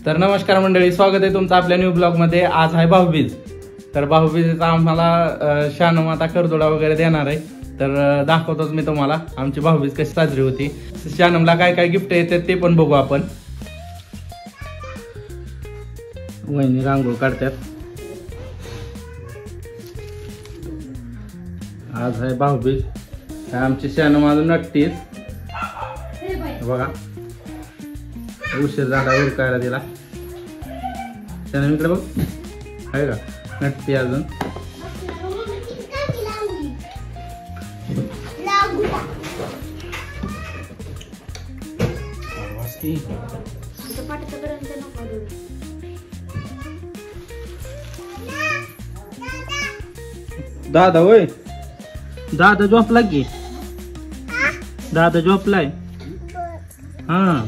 तर नमस्कार मंडळी, स्वागत आहे तुमचं आपल्या न्यू ब्लॉग मध्ये। आज आहे भाऊबीज। तर भाऊबीजेचा आम्हाला शानम आता करदोडा वगैरे देणार आहे। तर दाखवतोच मी तुम्हाला आमची भाऊबीज कशी साजरी होती। शानमला काय काय गिफ्ट येतात ते पण बघू आपण। वहिनी रांगोळ काढतात। आज आहे भाऊबीज। आमची शानम अजून नटतीच बघा, उशीर झाला उरकायला तिला। शानम इकडे बघ, आहे का नटती अजून। दादा होय, दादा झोपला की? दादा झोपलाय? हा,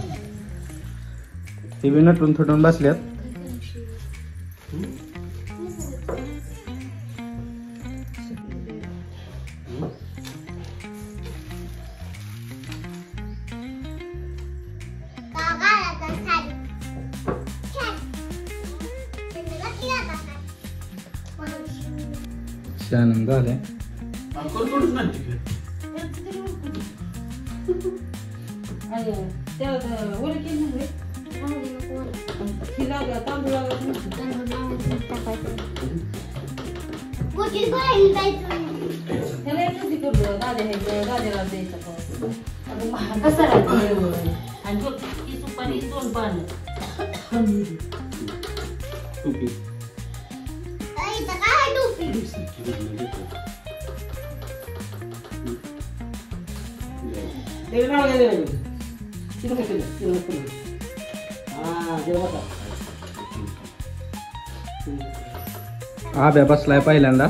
ते बी नटून थटून बसल्यात। शानम झाले आब्या बसलाय पहिल्यांदा,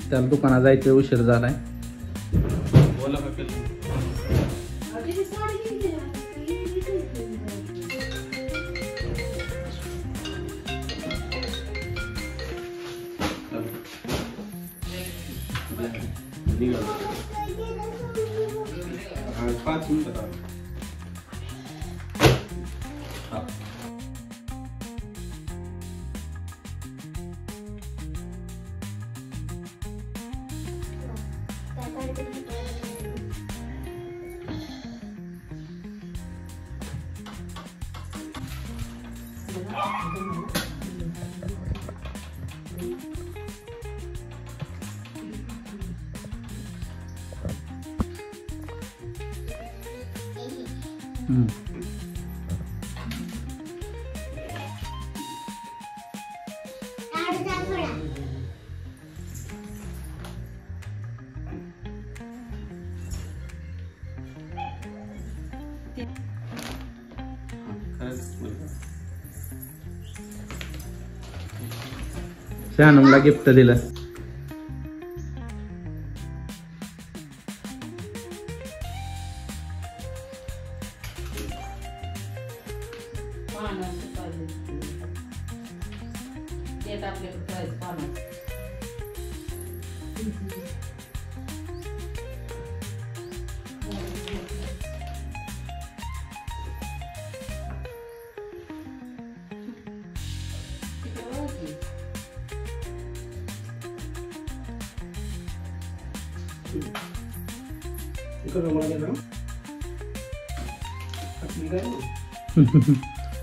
त्याला दुकानात जायचं उशीर झालाय। शानमला गिफ्ट दिलं।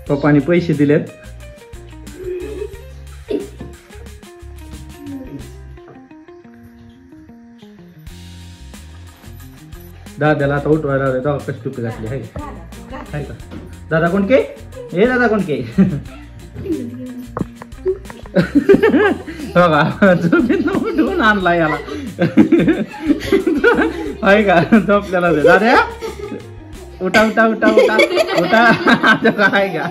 पप्पानी पैसे दिलेत। दादाला आता उठवायला लावले। दादा कशी टुपी घातली आहे का? दादा कोणके? हे दादा कोणके? बघा झोपेतनं उठवून आणला याला। आहे का झोपल्याला? दादा उठा उठा उठा उठा उठा, आहे का?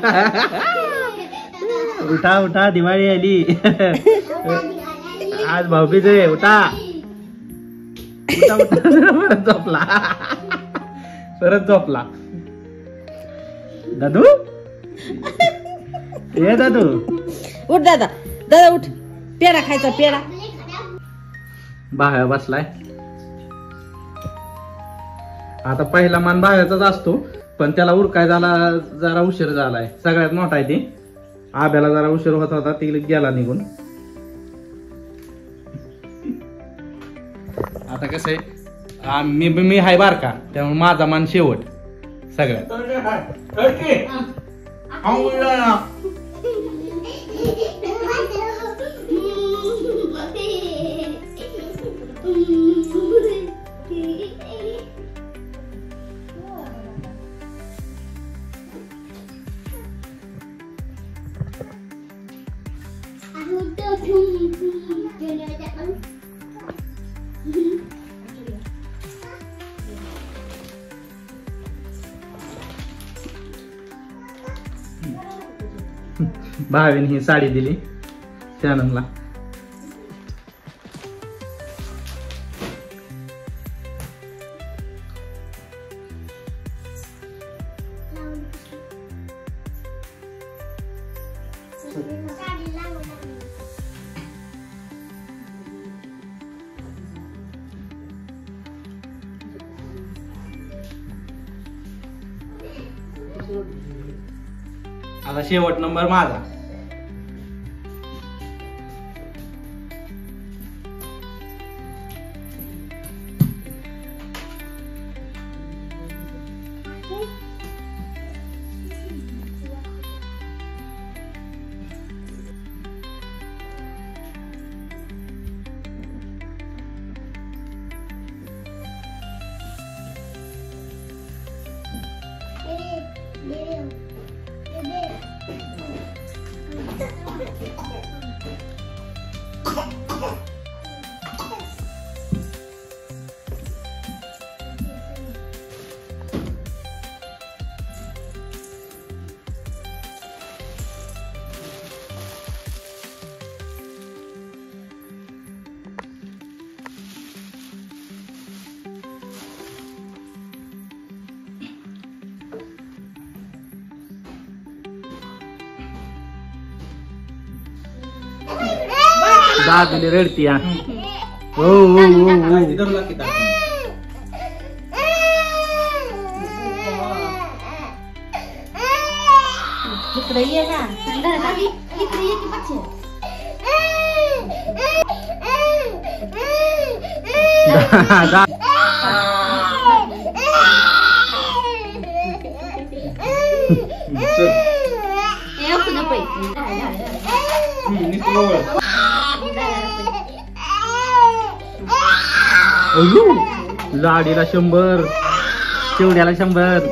उठा उठा, दिवाळी आली, आज भाऊबीज आहे, उठा उठा उठा। परत झोपला, परत झोपला। दादू ये, दादू उठ, दादा दादा उठ, पेढा खायचा पेढा। बाहेर बसलाय। आता पहिला मान बाहेरचाच असतो, पण त्याला उरकाय झाला जरा उशीर झालाय. सगळ्यात मोठा आहे ती. आब्याला जरा उशीर होत होता, ती गेला निघून. आता कसं आहे, मी हाय बारका, त्यामुळे माझा मान शेवट सगळ्यात. भावेने ही साडी दिली शानमला. आता शेवट नंबर माझा. दादूने रडती. हो हो हो इकडे ये ना, इकडे ये की बच्चे. लाडीला 100, चिवड्याला 100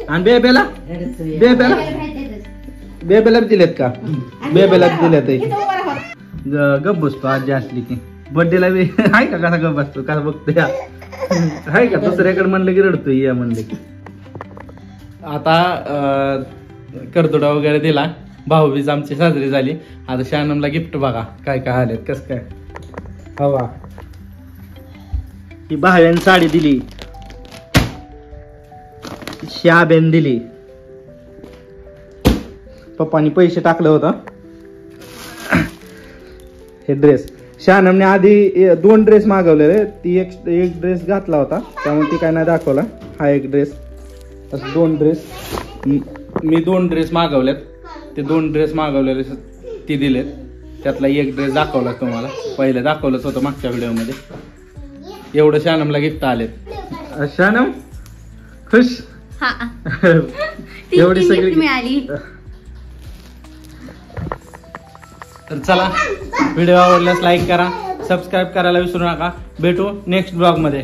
आणि बेबेला दिलेत का? बेबेला दिलेत. गप बसतो आजी असली की. बर्थडेला आहे का कसा गप बसतो, कसा बघतो या आहे का? दुसऱ्याकडे म्हणलं की रडतोय या म्हणलं की. आता करदोडा वगैरे दिला, भाऊबीज आमची साजरी झाली. आता शानमला गिफ्ट बघा काय काय आलेत. कस काय हवा ही भाव्यान साडी दिली, श्याबेन दिली, पप्पानी पैसे टाकलं होतं. हे ड्रेस शानमने आधी 2 ड्रेस मागवलेले, ती एक ड्रेस घातला होता त्यामुळे ती काय नाही दाखवला. हा एक ड्रेस, असं 2 ड्रेस. मी 2 ड्रेस मागवलेत, ते 2 ड्रेस मागवलेले ती दिलेत. त्यातला एक ड्रेस दाखवला तुम्हाला, पहिले दाखवलंच होतं मागच्या व्हिडिओमध्ये. एवढं शानमला गिफ्ट आलेत. शानम खुश? एवढी सगळी मिळाली. तर चला, व्हिडिओ आवडल्यास लाईक करा, सबस्क्राईब करायला विसरू नका. भेटू नेक्स्ट ब्लॉग मध्ये.